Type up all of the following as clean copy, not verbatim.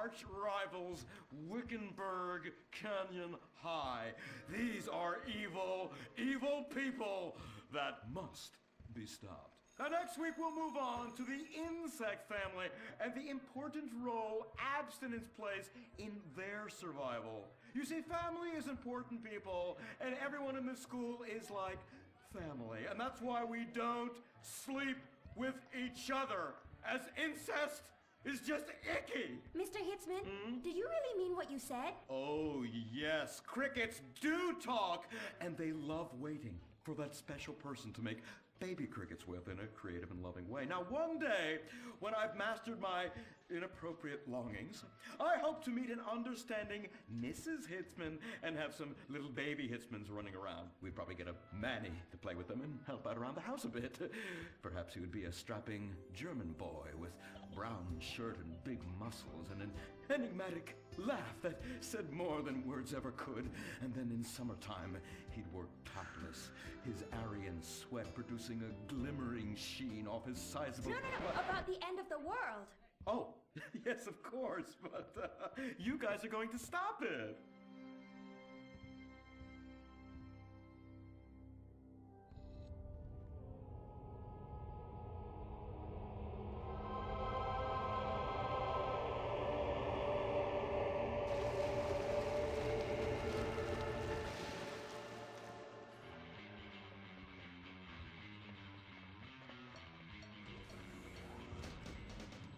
arch rivals, Wickenburg Canyon High. These are evil, evil people that must be stopped. Now, next week we'll move on to the insect family and the important role abstinence plays in their survival. You see, family is important, people, and everyone in this school is like family, and that's why we don't sleep with each other, as incest is just icky. Mr. Hitzman, did you really mean what you said? Oh, yes, crickets do talk, and they love waiting for that special person to make baby crickets with in a creative and loving way. Now, one day, when I've mastered my inappropriate longings, I hope to meet an understanding Mrs. Hitzman and have some little baby Hitzmans running around. We'd probably get a Manny to play with them and help out around the house a bit. Perhaps he would be a strapping German boy with brown shirt and big muscles and an enigmatic laugh that said more than words ever could. And then in summertime, he'd work topless, his Aryan sweat producing a glimmering sheen off his sizable... No, about the end of the world. Oh, yes, of course, but you guys are going to stop it.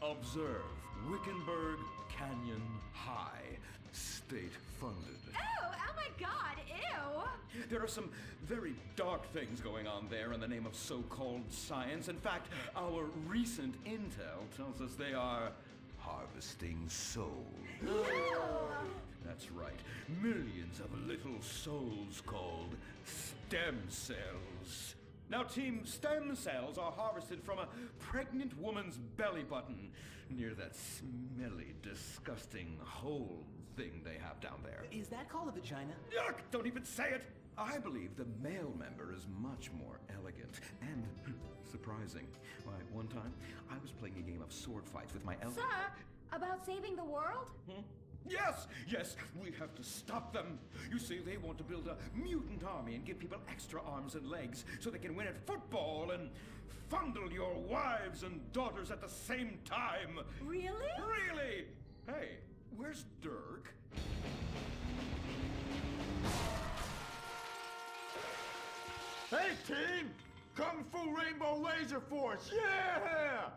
Observe Wickenburg Canyon High, state-funded. Oh my God, ew! There are some very dark things going on there in the name of so-called science. In fact, our recent intel tells us they are harvesting souls. That's right, millions of little souls called stem cells. Now, Team Stem Cells are harvested from a pregnant woman's belly button near that smelly, disgusting hole thing they have down there. Is that called a vagina? Yuck! Don't even say it! I believe the male member is much more elegant and surprising. Why, one time, I was playing a game of sword fights with my Sir, about saving the world? Yes, yes, we have to stop them. You see, they want to build a mutant army and give people extra arms and legs so they can win at football and fondle your wives and daughters at the same time. Really? Really? Hey, where's Dirk? Hey, team! Kung Fu Rainbow Laser Force, yeah!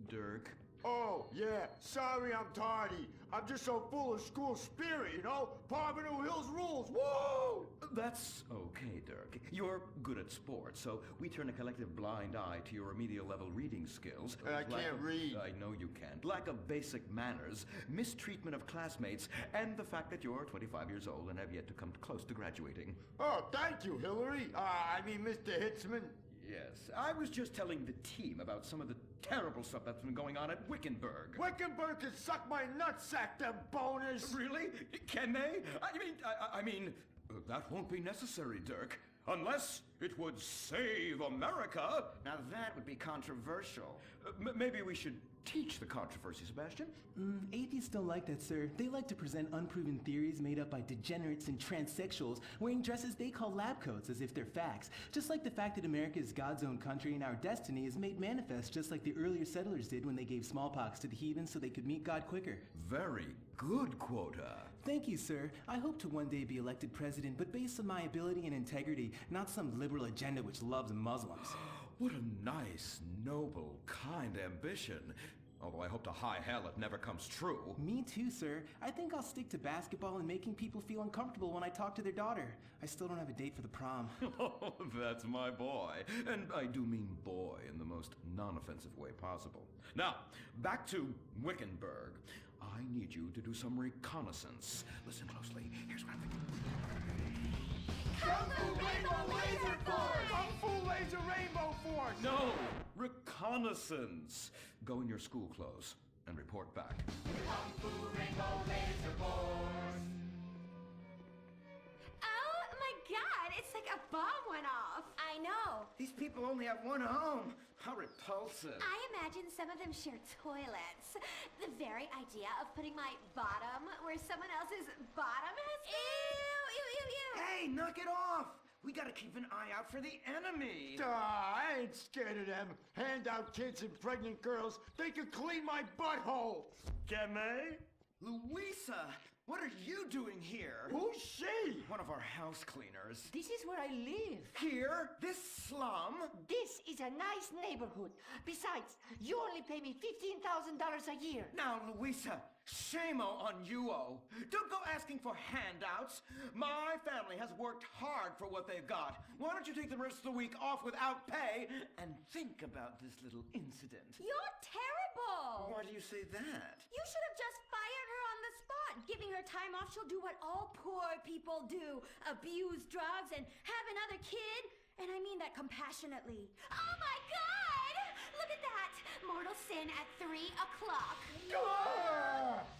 Dirk? Oh, yeah, sorry I'm tardy. I'm just so full of school spirit, you know? Parvenu Hills rules, woo! That's okay, Dirk. You're good at sports, so we turn a collective blind eye to your remedial level reading skills. I can't read. I know you can't. Lack of basic manners, mistreatment of classmates, and the fact that you're 25 years old and have yet to come close to graduating. Oh, thank you, Hillary. Mr. Hitzman. Yes, I was just telling the team about some of the terrible stuff that's been going on at Wickenburg. Wickenburg can suck my nutsack, them boners! Really? Can they? I mean, that won't be necessary, Dirk. Unless it would save America. Now that would be controversial. Maybe we should teach the controversy, Sebastian. Atheists don't like that, sir. They like to present unproven theories made up by degenerates and transsexuals wearing dresses they call lab coats as if they're facts. Just like the fact that America is God's own country and our destiny is made manifest just like the earlier settlers did when they gave smallpox to the heathen so they could meet God quicker. Very good quota. Thank you, sir. I hope to one day be elected president, but based on my ability and integrity, not some liberal agenda which loves Muslims. What a nice, noble, kind ambition. Although I hope to high hell it never comes true. Me too, sir. I think I'll stick to basketball and making people feel uncomfortable when I talk to their daughter. I still don't have a date for the prom. Oh, that's my boy. And I do mean boy in the most non-offensive way possible. Now, back to Wickenburg. I need you to do some reconnaissance. Listen closely. Here's what I'm thinking. Kung Fu Rainbow Laser Force! Kung Fu Laser Rainbow Force! No! Reconnaissance! Go in your school clothes and report back. Kung Fu Rainbow Laser Force! Oh my God, it's like a bomb went off. I know. These people only have one home. How repulsive. I imagine some of them share toilets. The very idea of putting my bottom where someone else's bottom has been. Ew, ew, ew, ew. Hey, knock it off. We gotta keep an eye out for the enemy. I ain't scared of them. Handout kids and pregnant girls. They can clean my butthole. Can they? Louisa, what are you doing here? Who's she? One of our house cleaners. This is where I live. Here? This slum? This is a nice neighborhood. Besides, you only pay me $15,000 a year. Now, Louisa, shame-o on you-o. Don't go asking for handouts. My family has worked hard for what they've got. Why don't you take the rest of the week off without pay and think about this little incident? You're terrible. Why do you say that? You should have just fired her on the spot. Giving her time off, she'll do what all poor people do. Abuse drugs and have another kid. And I mean that compassionately. Oh my God! Look at that! Mortal sin at 3 o'clock.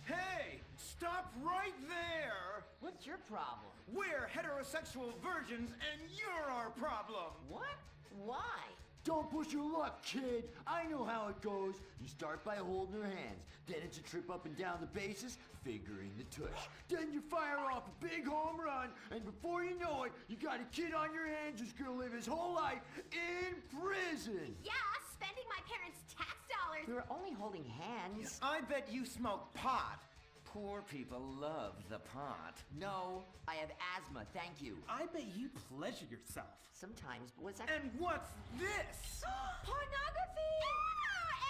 Hey, stop right there! What's your problem? We're heterosexual virgins and you're our problem! What? Why? Don't push your luck, kid. I know how it goes. You start by holding her hands. Then it's a trip up and down the bases, fingering the tush. Then you fire off a big home run, and before you know it, you got a kid on your hands who's gonna live his whole life in prison. Yeah, spending my parents' tax dollars. We were only holding hands. I bet you smoke pot. Poor people love the pot. No, I have asthma, thank you. I bet you pleasure yourself. Sometimes, but what's that? And what's this? Pornography!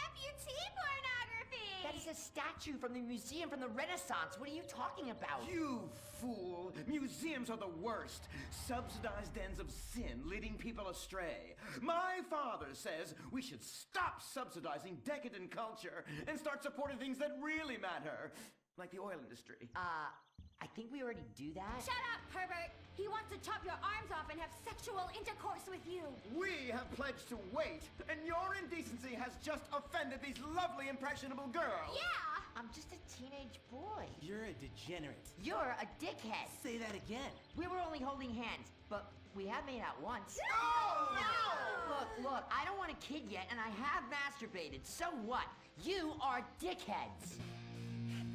Amputee pornography! That is a statue from the museum from the Renaissance. What are you talking about? You fool! Museums are the worst. Subsidized dens of sin leading people astray. My father says we should stop subsidizing decadent culture and start supporting things that really matter. Like the oil industry. I think we already do that. Shut up, pervert! He wants to chop your arms off and have sexual intercourse with you. We have pledged to wait, and your indecency has just offended these lovely, impressionable girls. Yeah! I'm just a teenage boy. You're a degenerate. You're a dickhead. Say that again. We were only holding hands, but we have made out once. No! Look, I don't want a kid yet, and I have masturbated. So what? You are dickheads.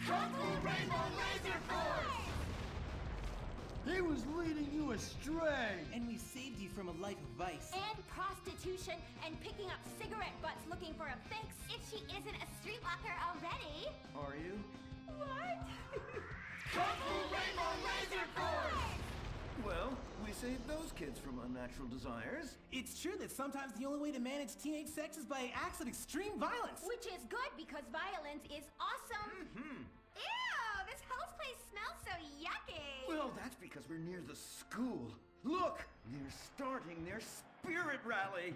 Kung Fu Rainbow Laser Force! He was leading you astray. And we saved you from a life of vice. And prostitution and picking up cigarette butts looking for a fix if she isn't a streetwalker already. Are you? What? Kung Fu Rainbow Laser Force! Well, we saved those kids from unnatural desires. It's true that sometimes the only way to manage teenage sex is by acts of extreme violence. Which is good because violence is awesome. Ew, this whole place smells so yucky. Well, that's because we're near the school. Look, they're starting their spirit rally.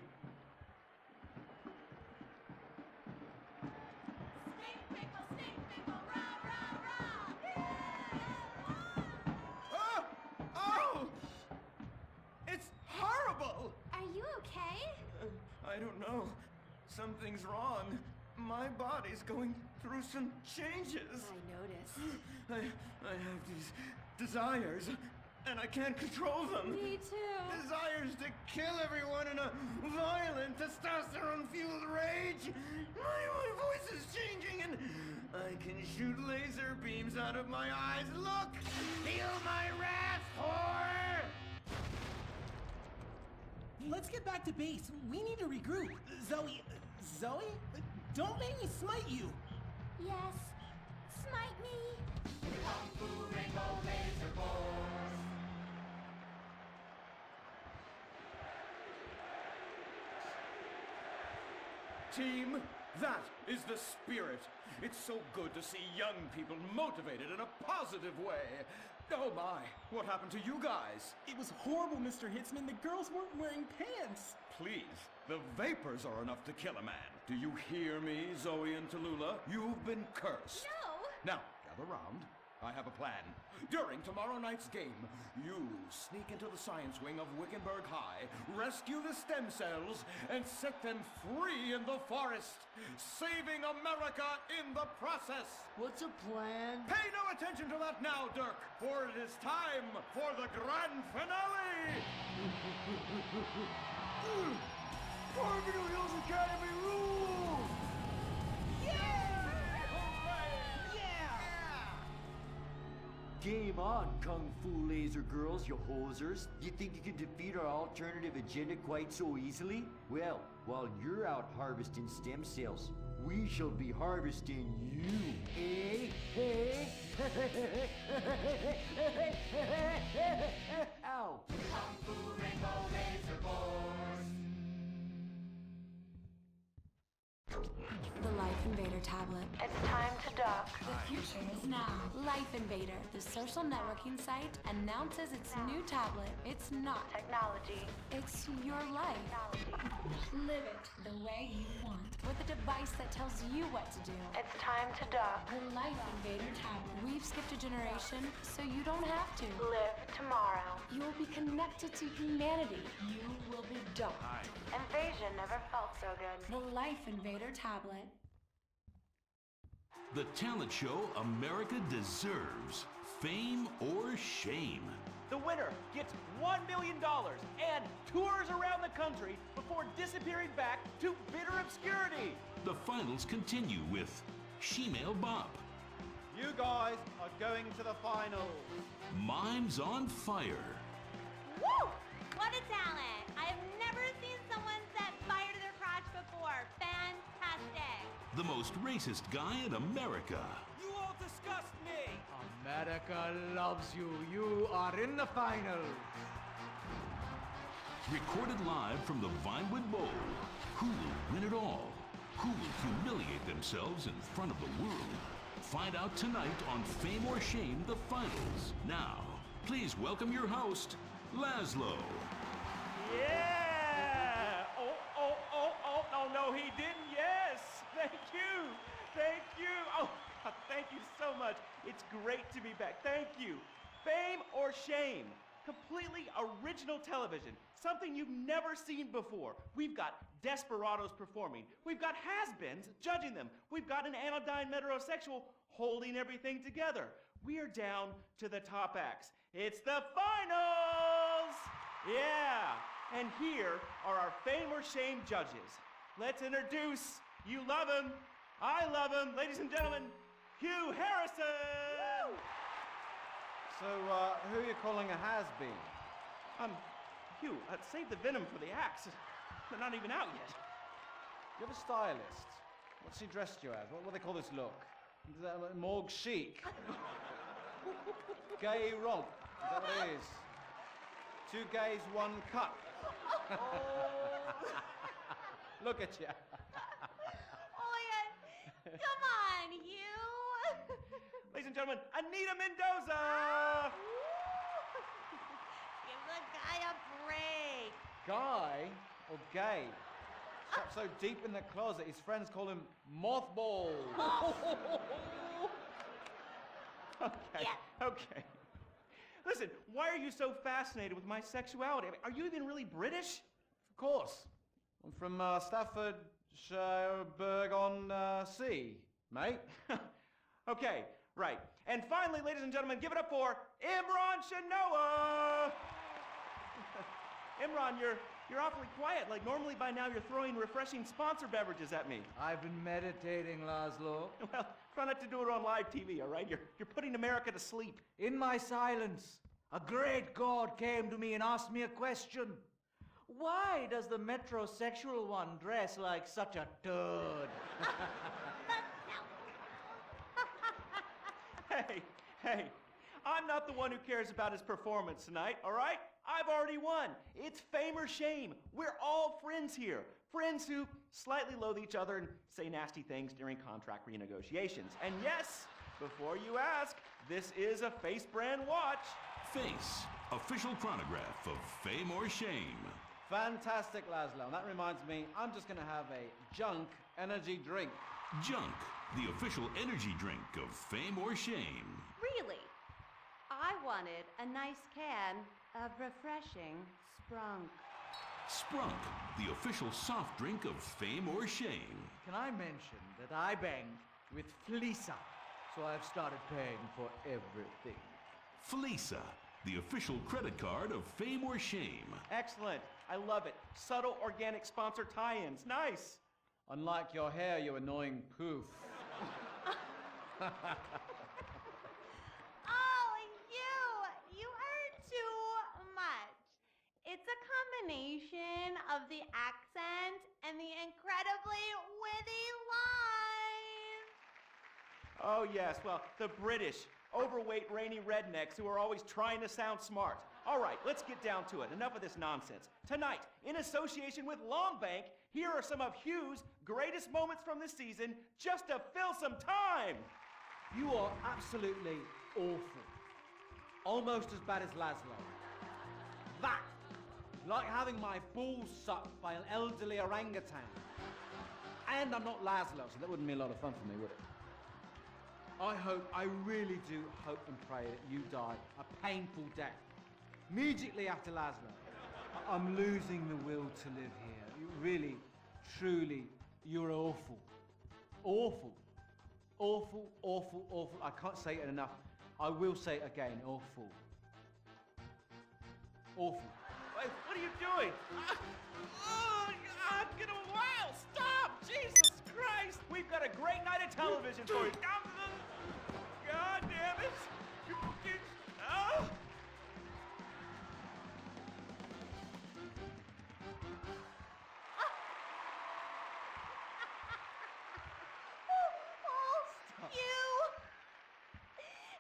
Stink pickle, rah, rah, rah. Oh! Oh! It's horrible! Are you okay? I don't know. Something's wrong. My body's going through some changes. I noticed. I have these desires, and I can't control them. Me too. Desires to kill everyone in a violent, testosterone-fueled rage. My voice is changing, and I can shoot laser beams out of my eyes. Look! Feel my wrath, whore! Let's get back to base. We need to regroup. Zoe? Don't make me smite you. Yes. Smite me. Kung Fu Rainbow Laser Force! Team, that is the spirit. It's so good to see young people motivated in a positive way. Oh my, what happened to you guys? It was horrible, Mr. Hitzman. The girls weren't wearing pants. Please, the vapors are enough to kill a man. Do you hear me, Zoe and Tallulah? You've been cursed. No. Now, gather round. I have a plan. During tomorrow night's game, you sneak into the science wing of Wickenburg High, rescue the stem cells, and set them free in the forest, saving America in the process. What's a plan? Pay no attention to that now, Dirk, for it is time for the grand finale! Barbaro Hills Academy rules! Game on, Kung Fu Laser Girls, you hosers. You think you can defeat our alternative agenda quite so easily? Well, while you're out harvesting stem cells, we shall be harvesting you. Eh? Hey? Ow. Kung Fu Rainbow Laser Force. The Life Invader tablet. It's time to dock. The future is now. Life Invader, the social networking site, announces its new tablet. It's not Technology. It's your life. Live it the way you want. With a device that tells you what to do. It's time to dock. The Life Invader tablet. We've skipped a generation, so you don't have to. Live tomorrow. You'll be connected to humanity. You will be docked. Invasion never felt so good. The Life Invader tablet. The talent show America deserves. Fame or shame. The winner gets $1 million and tours around the country before disappearing back to bitter obscurity. The finals continue with Shemale Bop, You guys are going to the finals. Mimes on Fire, Woo! What a talent! I've never seen someone set fire to their crotch before. Fantastic! the most racist guy in America, You all disgust me! America loves you. You are in the finals. recorded live from the Vinewood Bowl. Who will win it all? Who will humiliate themselves in front of the world? Find out tonight on Fame or Shame, the finals. Now, please welcome your host, Laszlo. Yeah! Oh, no, he didn't. Yes! Thank you! Thank you! Oh, thank you so much. It's great to be back. Thank you. Fame or Shame? Completely original television. Something you've never seen before. We've got desperados performing. We've got has-beens judging them. We've got an anodyne metrosexual holding everything together. We are down to the top acts. It's the finals! Yeah! And here are our Fame or Shame judges. Let's introduce, you love him, I love him, ladies and gentlemen, Hugh Harrison! So, who are you calling a has-been? Hugh, save the venom for the acts. They're not even out yet. You have a stylist. What's she dressed you as? What do they call this look? Is that like morgue chic? Gay romp. Is that what it is? Two gays, one cup. Look at you. Oh my god! Come on, you! Ladies and gentlemen, Anita Mendoza! Give the guy a break. Guy or gay? Trapped so deep in the closet, his friends call him Mothball. Okay, okay. Listen, why are you so fascinated with my sexuality? I mean, are you even really British? Of course. I'm from Staffordshire-on-Sea, mate. Okay, right. And finally, ladies and gentlemen, give it up for Imran Shanoa! Imran, you're awfully quiet. Like normally by now you're throwing refreshing sponsor beverages at me. I've been meditating, Laszlo. Well, try not to do it on live TV, all right? You're putting America to sleep. In my silence, a great god came to me and asked me a question. Why does the metrosexual one dress like such a turd? Hey, I'm not the one who cares about his performance tonight, all right? I've already won. It's Fame or Shame. We're all friends here. Friends who slightly loathe each other and say nasty things during contract renegotiations. And yes, before you ask, this is a Face brand watch. Face, official chronograph of Fame or Shame. Fantastic, Laszlo. And that reminds me, I'm just going to have a junk energy drink. Junk, the official energy drink of Fame or Shame. Really? I wanted a nice can of refreshing Sprunk. Sprunk, the official soft drink of Fame or Shame. Can I mention that I banged with Fleesa, so I've started paying for everything. Fleesa, the official credit card of Fame or Shame. Excellent. I love it. Subtle organic sponsor tie-ins. Nice. Unlike your hair, you annoying poof. Oh, you earn too much. It's a combination of the accent and the incredibly witty lines. Oh, yes. Well, the British, overweight, rainy rednecks who are always trying to sound smart. All right, let's get down to it. Enough of this nonsense. Tonight, in association with Longbank, here are some of Hugh's greatest moments from the season just to fill some time. You are absolutely awful. Almost as bad as Laszlo. That, like having my balls sucked by an elderly orangutan. And I'm not Laszlo, so that wouldn't be a lot of fun for me, would it? I really do hope and pray that you die a painful death. Immediately after Laszlo. I'm losing the will to live here. You really, truly, you're awful. Awful. Awful, awful, awful. I can't say it enough. I will say it again. Awful. Awful. Wait, what are you doing? I'm gonna wow! Stop! Jesus Christ! We've got a great night of television for you. God damn it! Oh!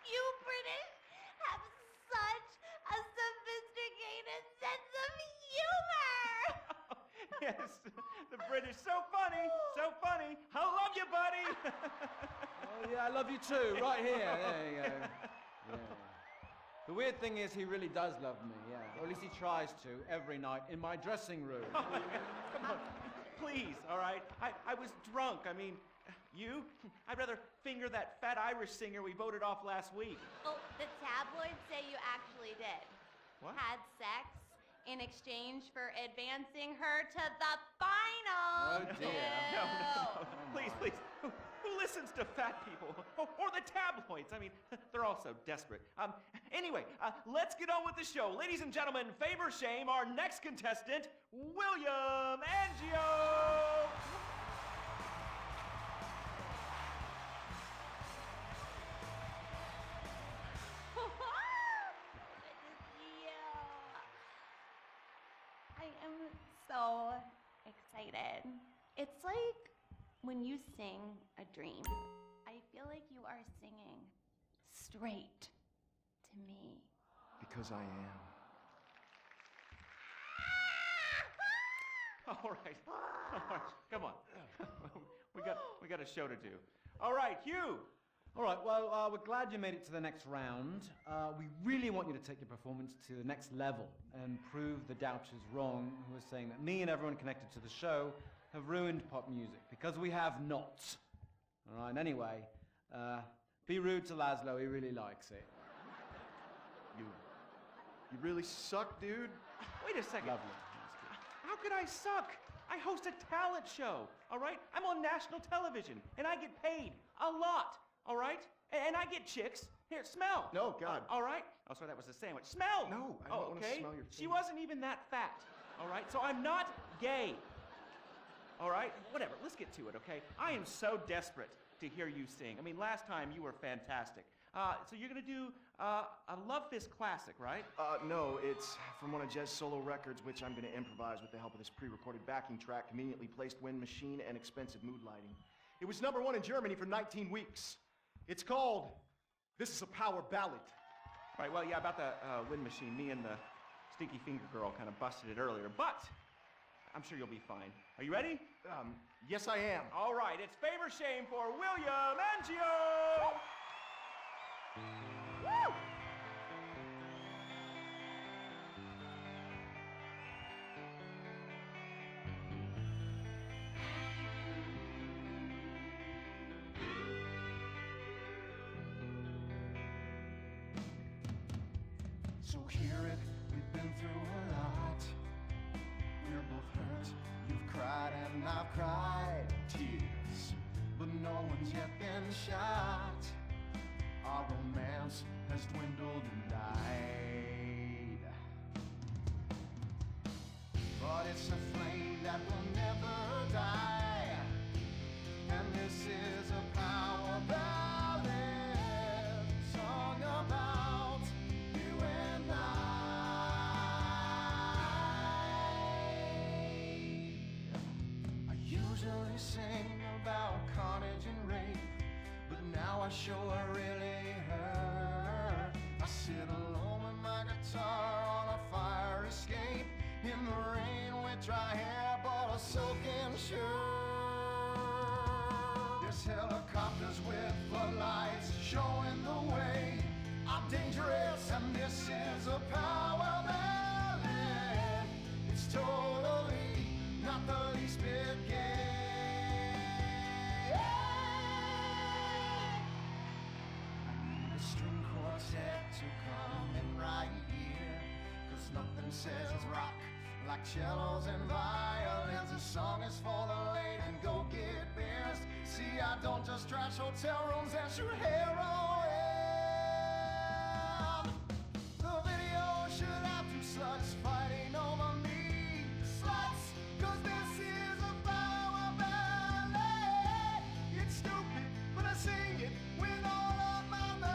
You British have such a sophisticated sense of humor. Yes, the British, so funny, so funny. I love you, buddy. Oh, yeah, I love you too, right here. There you go. Yeah. The weird thing is he really does love me, yeah. Or at least he tries to, every night, in my dressing room. Come on, please, all right? I was drunk. I mean, you? I'd rather finger that fat Irish singer we voted off last week. Oh, the tabloids say you actually did. What? Had sex in exchange for advancing her to the final. Oh, dear. No. Please, please. Who listens to fat people? Or the tabloids? I mean, they're all so desperate. Anyway, let's get on with the show. Ladies and gentlemen, Favor Shame, our next contestant, William Angio. I am so excited. It's like when you sing a dream. I feel like you are singing straight to me. Because I am. All right, come on. we got a show to do. All right, Hugh. All right, well, we're glad you made it to the next round. We really want you to take your performance to the next level and prove the doubters wrong who are saying that me and everyone connected to the show have ruined pop music, because we have not. All right, anyway, be rude to Laszlo, he really likes it. You really suck, dude. Wait a second. Lovely. How could I suck? I host a talent show, all right? I'm on national television, and I get paid a lot, all right? And I get chicks. Here, smell. No, God. All right? Oh, sorry, that was a sandwich. Smell. No, I don't want to smell your She food. wasn't even that fat, all right? So I'm not gay, all right? Whatever, let's get to it, okay? I am so desperate to hear you sing. I mean, last time you were fantastic. So you're gonna do a Love Fist classic, right? No, it's from one of Jez's solo records, which I'm going to improvise with the help of this pre-recorded backing track, conveniently placed wind machine, and expensive mood lighting. It was #1 in Germany for 19 weeks. It's called This Is a Power Ballad. Right, well, yeah, about the wind machine, me and the Stinky Finger Girl kind of busted it earlier, but I'm sure you'll be fine. Are you ready? Yes, I am. All right, it's Favor Shame for William Angio! Woo! So hear it, we've been through a lot. We're both hurt, you've cried and I've cried tears, but no one's yet been shot. Our romance has dwindled and died. it's a flame that will never die. And this is a power ballad song about you and I usually sing about carnage and rape, but now I sure really hurt. I sit alone with my guitar on a fire escape, in the rain with dry hair but a soaking shirt. There's helicopters with floodlights showing the way. I'm dangerous and this is a power ballad. It's totally not the least bit gay. String quartet to come in right here, 'cause nothing says rock like cellos and violins. This song is for the late and go get beers. See, I don't just trash hotel rooms and shoot heroin. The video should have two sluts fighting over me. Sluts, 'cause this is a power ballad. It's stupid, but I sing it with all of my might.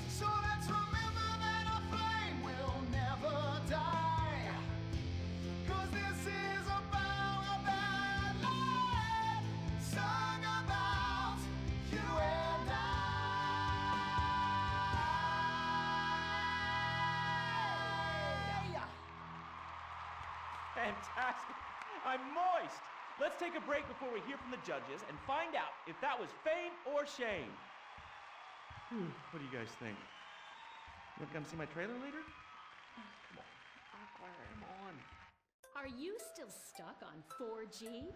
So let's remember that our flame will never die. 'Cause this is a power ballad sung about you and I. Fantastic. I'm moist. Let's take a break before we hear from the judges and find out if that was fame or shame. What do you guys think? You want to come see my trailer later? Come on. Come on. Are you still stuck on 4G?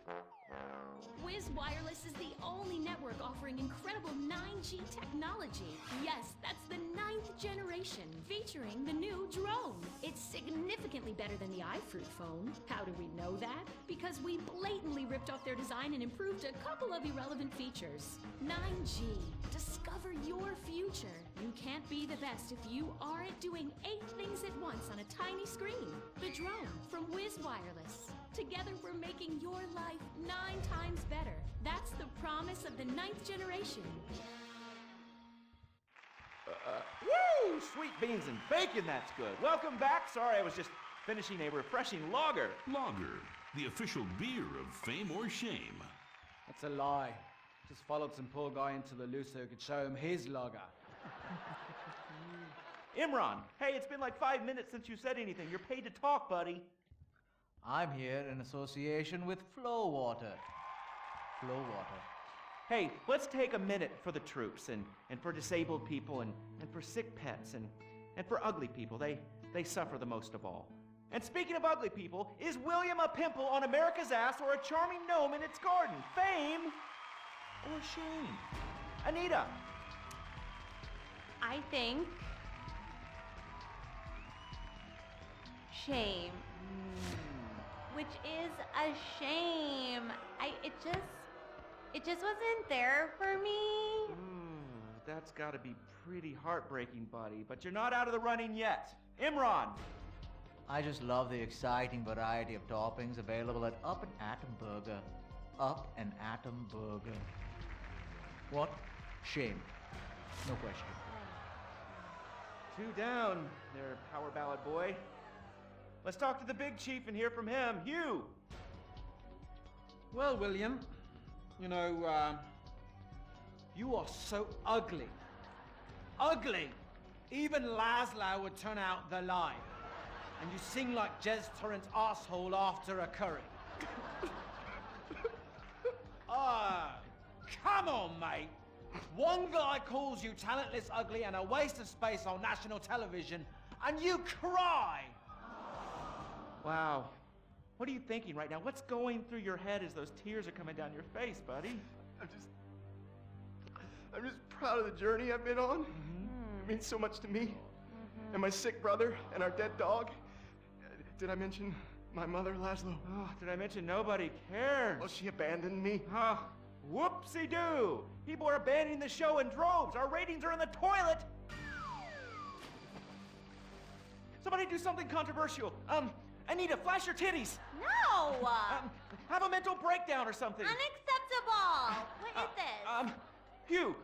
Wiz Wireless is the only network offering incredible 9G technology. Yes, that's the 9th generation, featuring the new drone. It's significantly better than the iFruit phone. How do we know that? Because we blatantly ripped off their design and improved a couple of irrelevant features. 9G. Discover your future. You can't be the best if you aren't doing 8 things at once on a tiny screen. The drone from Wiz Wireless. Together we're making your life 9 times better. That's the promise of the 9th generation. Woo! Sweet beans and bacon, that's good. Welcome back. Sorry, I was just finishing a refreshing lager. Lager, the official beer of fame or shame. That's a lie. Just followed some poor guy into the loose so he could show him his lager. Imran, hey, it's been like 5 minutes since you said anything. You're paid to talk, buddy. I'm here in association with Flow Water. Flow Water. Hey, let's take a minute for the troops and for disabled people and for sick pets and for ugly people. They suffer the most of all. And speaking of ugly people, is William a pimple on America's ass or a charming gnome in its garden? Fame or shame? Anita. I think shame. Which is a shame. It just wasn't there for me. That's gotta be pretty heartbreaking, buddy, but you're not out of the running yet. Imran. I just love the exciting variety of toppings available at Up and Atom Burger. Up and Atom Burger. What? Shame. No question. 2 down there, power ballad boy. Let's talk to the big chief and hear from him. Hugh! Well, William, you know, you are so ugly. Ugly! Even Laszlo would turn out the light. And you sing like Jez Torrant's asshole after a curry. Come on, mate. One guy calls you talentless, ugly, and a waste of space on national television, and you cry! Wow. What are you thinking right now? What's going through your head as those tears are coming down your face, buddy? I'm just proud of the journey I've been on. It means so much to me. And my sick brother and our dead dog. Did I mention my mother, Laszlo? Oh, did I mention nobody cares? Well, she abandoned me. Whoopsie-doo! People are abandoning the show in droves. Our ratings are in the toilet. Somebody do something controversial. Anita, flash your titties. No! Have a mental breakdown or something. Unacceptable! What is this? Hugh,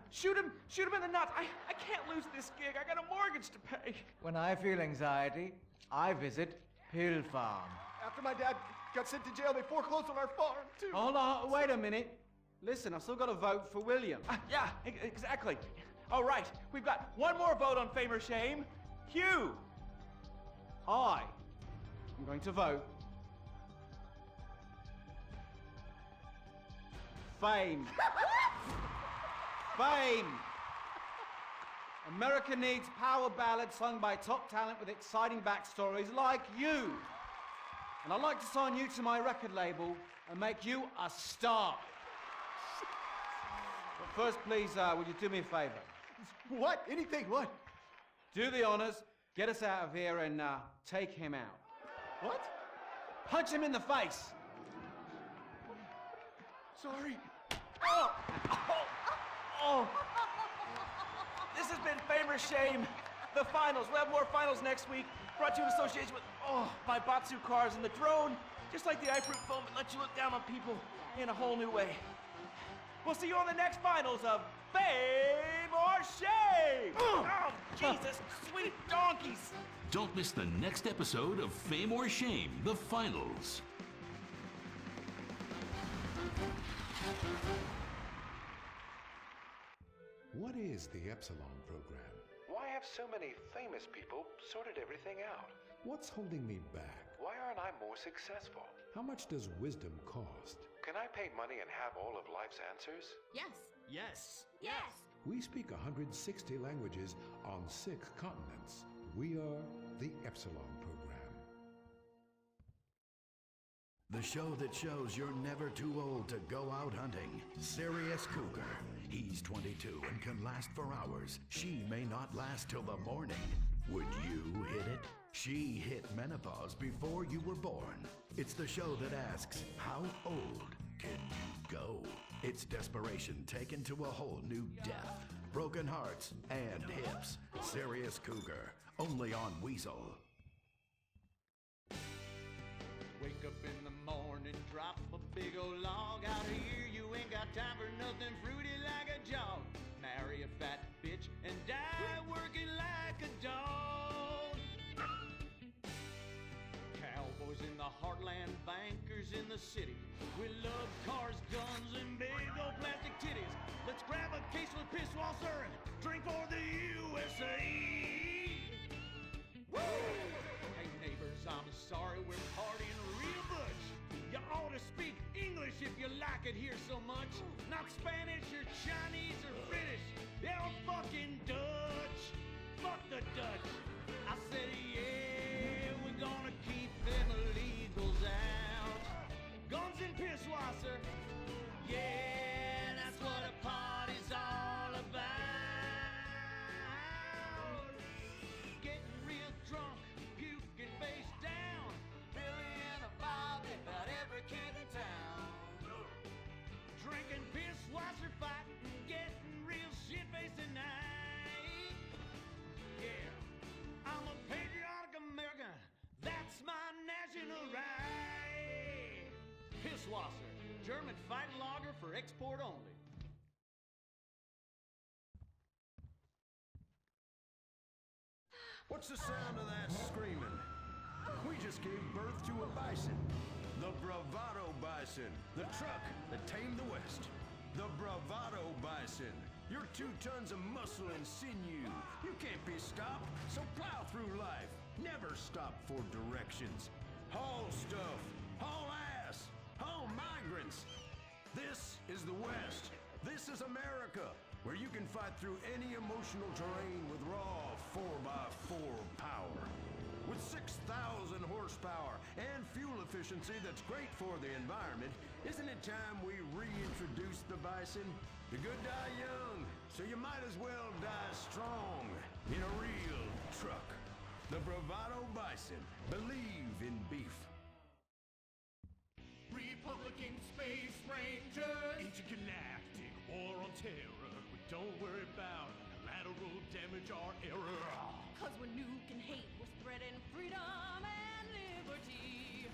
shoot him in the nuts. I can't lose this gig. I got a mortgage to pay. When I feel anxiety, I visit Pill Farm. After my dad got sent to jail, they foreclosed on our farm, too. Hold on, wait a minute. Listen, I've still got to vote for William. Yeah, exactly. All right, we've got one more vote on Fame or Shame. Hugh! I am going to vote Fame. Fame. America needs power ballads sung by top talent with exciting backstories like you. And I'd like to sign you to my record label and make you a star. But first, please, would you do me a favor? What? Anything? What? Do the honors, get us out of here, and take him out. What? Punch him in the face. Sorry. Oh! This has been Fame or Shame, the finals. We'll have more finals next week. Brought to you in association with, my Batsu cars and the drone. Just like the iFruit foam, it lets you look down on people in a whole new way. We'll see you on the next finals of Fame or Shame! Oh, Jesus, sweet donkeys! Don't miss the next episode of Fame or Shame, the finals. What is the Epsilon program? Why have so many famous people sorted everything out? What's holding me back? Why aren't I more successful? How much does wisdom cost? Can I pay money and have all of life's answers? Yes. Yes. Yes. We speak 160 languages on 6 continents. We are the Epsilon program. The show that shows you're never too old to go out hunting. Sirius Cougar. He's 22 and can last for hours. She may not last till the morning. Would you hit it? She hit menopause before you were born. It's the show that asks, how old can you go? It's desperation taken to a whole new depth. Broken hearts and hips. Sirius Cougar. Only on Weasel. Wake up in the morning, drop a big old log out here. You ain't got time for nothing fruity like a jog. Marry a fat bitch and die working like a dog. Cowboys in the heartland, bankers in the city. We love cars, guns, and big old plastic titties. Let's grab a case with Pisswasser and drink for the USA. Woo! Hey neighbors, I'm sorry, we're partying real much. You ought to speak English if you like it here so much. Not Spanish or Chinese or British. They're fucking Dutch. Fuck the Dutch. I said, yeah, we're gonna keep them illegals out. Guns and Pisswasser. Yeah, that's what a party's all about. Getting real drunk, puking face down. Billy and a Bobby, about every kid in town. Drinking Pisswasser, fighting, getting real shit-faced tonight. Yeah, I'm a patriotic American. That's my national right. Pisswasser, German fighting lager for export only. What's the sound of that screaming? We just gave birth to a bison. The Bravado Bison. The truck that tamed the West. The Bravado Bison. You're 2 tons of muscle and sinew. You can't be stopped, so plow through life. Never stop for directions. Haul stuff. Haul ass. Haul migrants. This is the West. This is America, where you can fight through any emotional terrain with raw 4x4 power. With 6,000 horsepower and fuel efficiency that's great for the environment, isn't it time we reintroduce the bison? The good die young, so you might as well die strong in a real truck. The Bravado Bison. Believe in beef. Republican Space Ranger, intergalactic war on terror. We don't worry about land collateral damage our error. Cause we're nuking hate, we're spreading freedom and liberty.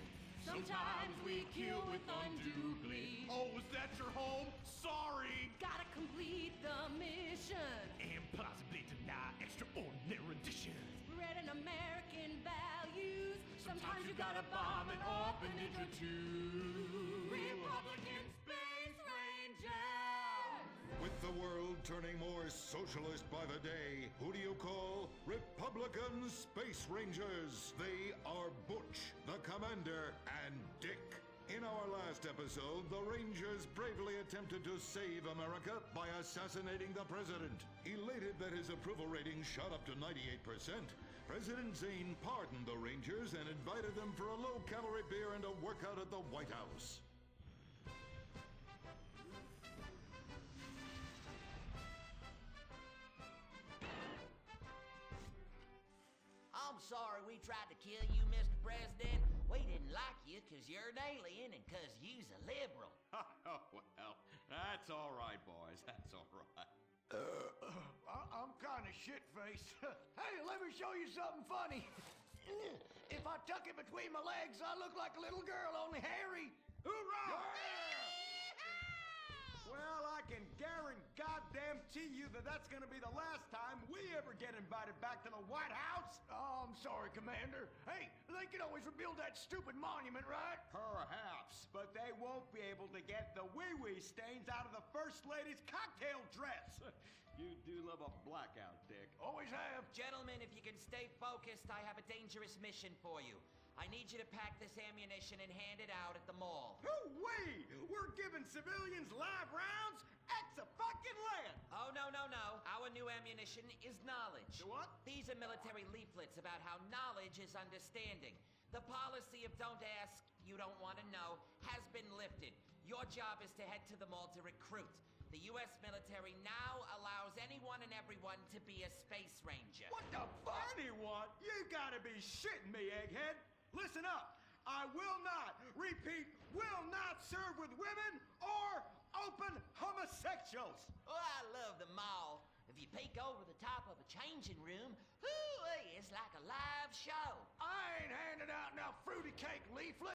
Sometimes we kill with undue glee. Oh, is that your home? Sorry. Gotta complete the mission. And possibly deny extraordinary rendition. Spreading American values. Sometimes you gotta bomb an orphanage or two. Republican Space Rangers! With the world turning more socialist by the day, who do you call Republican Space Rangers? They are Butch, the Commander, and Dick. In our last episode, the Rangers bravely attempted to save America by assassinating the president. Elated that his approval rating shot up to 98%, President Zane pardoned the Rangers and invited them for a low-calorie beer and a workout at the White House. I'm sorry we tried to kill you, Mr. President. We didn't like you because you're an alien and because you's a liberal. Oh, well, that's all right, boys. That's all right. I'm kind of shit-faced. Hey, let me show you something funny. If I tuck it between my legs, I look like a little girl, only hairy. Hoorah! Well, I can guarantee you that that's gonna be the last time we ever get invited back to the White House. Oh, I'm sorry, Commander. Hey, they can always rebuild that stupid monument, right? Perhaps, but they won't be able to get the wee-wee stains out of the First Lady's cocktail dress. You do love a blackout, Dick. Always have. Gentlemen, if you can stay focused, I have a dangerous mission for you. I need you to pack this ammunition and hand it out at the mall. Hoo-wee! We're giving civilians live rounds? Ex-a-fucking-land! Oh, no. Our new ammunition is knowledge. What? These are military leaflets about how knowledge is understanding. The policy of don't ask, you don't want to know, has been lifted. Your job is to head to the mall to recruit. The U.S. military now allows anyone and everyone to be a space ranger. What the fuck? Anyone? You gotta be shitting me, egghead! Listen up! I will not, repeat, will not serve with women or open homosexuals! Oh, I love the mall. If you peek over the top of a changing room, it's like a live show. I ain't handing out no fruity cake leaflet.